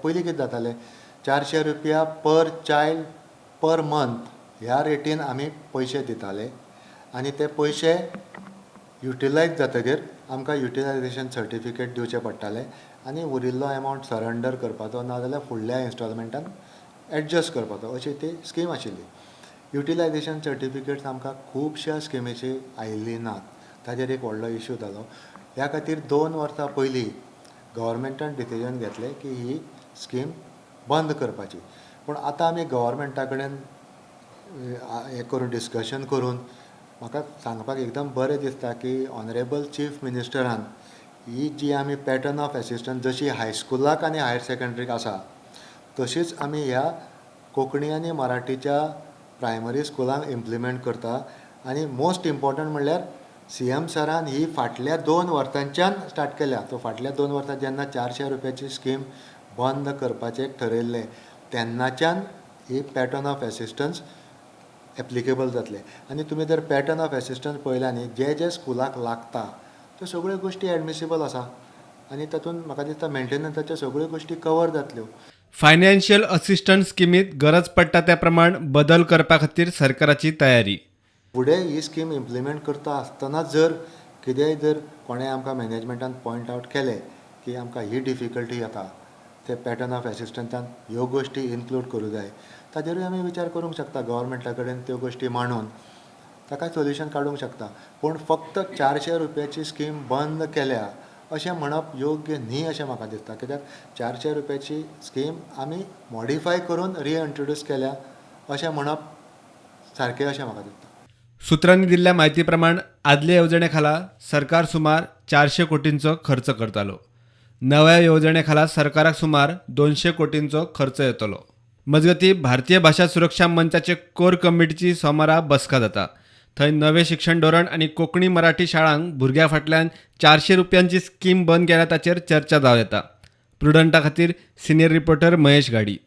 पयलीं कितें जातालें, 400 रुपया पर चायल्ड पर मंथ ह्या रेटीन आमी पयशे दिताले आनी ते पयशे युटिलायज जातकीर आमकां युटिलायजेशन सर्टिफिकेट दिवचें पडटालें आनी उरिल्लो एमावंट सरेंडर करपाचो, नाजाल्यार फुडल्या इन्स्टॉलमेंटान एडजस्ट करपाचो, अशी ती स्कीम आशिल्ली. युटिलायजेशन सर्टिफिकेट्स आमकां खुबश्या स्किमीची आयिल्ली नात. ताजेर एक व्हडलो इश्यू जालो. ह्या खातीर 2 वर्सां पयलीं गव्हर्मेंटान डिसिजन घेतलें की ही स्कीम बंद करपाची. पूण आतां आमी गव्हर्मेंटा कडेन हें करून डिस्कशन करून म्हाका सांगपाक एकदम बरें दिसता की ऑनरेबल चीफ मिनिस्टरान ही जी आमी पॅटर्न ऑफ एसिस्टन्स जशी हायस्कुलाक आनी हायर सेकंड्रीक आसा तशीच आमी ह्या कोंकणी आनी मराठीच्या प्रायमरी स्कुलांक इम्प्लिमेंट करता. आनी मोस्ट इम्पॉर्टंट म्हणल्यार CM सरान ही फाटल्या 2 वर्सांच्यान स्टार्ट केल्या. तो फाटल्या 2 वर्सां जेन्ना 400 रुपयाची स्कीम बंद करपाचें ठरयल्लें तेन्नाच्यान ही पॅटर्न ऑफ एसिस्टन्स एप्लिकेबल जातले. आनी तुमी जर पॅटर्न ऑफ एसिस्टन्स पळयला न्ही, जे जे स्कुलाक लागता त्यो सगळ्यो गोश्टी एडमिसिबल आसा आनी तातूंत म्हाका दिसता मेंटेनन्साच्यो सगळ्यो गोश्टी कवर जातल्यो. फायनान्शियल असिस्टंट स्किमीत गरज पडटा त्या प्रमाण बदल करपा खातीर सरकाराची तयारी. फुडें ही स्कीम इम्प्लिमेंट करता आसतना जर कितेंय जर कोणें आमकां मॅनेजमेंटान पॉयंट आवट केलें की आमकां ही डिफिकल्टी येता, ते पॅटर्न ऑफ एसिस्टंटान ह्यो गोश्टी इन्क्लूड करूं जाय, ताजेरूय आमी विचार करूंक शकता. गव्हर्मेंटा कडेन त्यो गोश्टी मांडून ताका सोल्युशन काडूंक शकता. पूण फक्त 400 रुपयाची स्कीम बंद केल्या अशें म्हणप योग्य न्ही अशें म्हाका दिसता. कित्याक 400 रुपयाची स्कीम आमी मॉडिफाय करून रिइंट्रोड्यूस केल्या अशें म्हणप सारकें अशें म्हाका दिसता. सुत्रांनी दिल्ल्या माहिती प्रमाण आदले येवजणे खाला सरकार सुमार 400 कोटींचो खर्च करतालो. नव्या येवजणे खाला सरकाराक सुमार 200 कोटींचो खर्च येतलो. मजगती भारतीय भाषा सुरक्षा मंचाचे कोर कमिटीची सोमारा बसका जाता. थंय नवे शिक्षण धोरण आनी कोंकणी मराठी शाळांक भुरग्यां फाटल्यान 400 रुपयांची स्कीम बंद केल्या ताचेर चर्चा जावं येता. प्रुडंटा खातीर सिनियर रिपोर्टर महेश गाडी.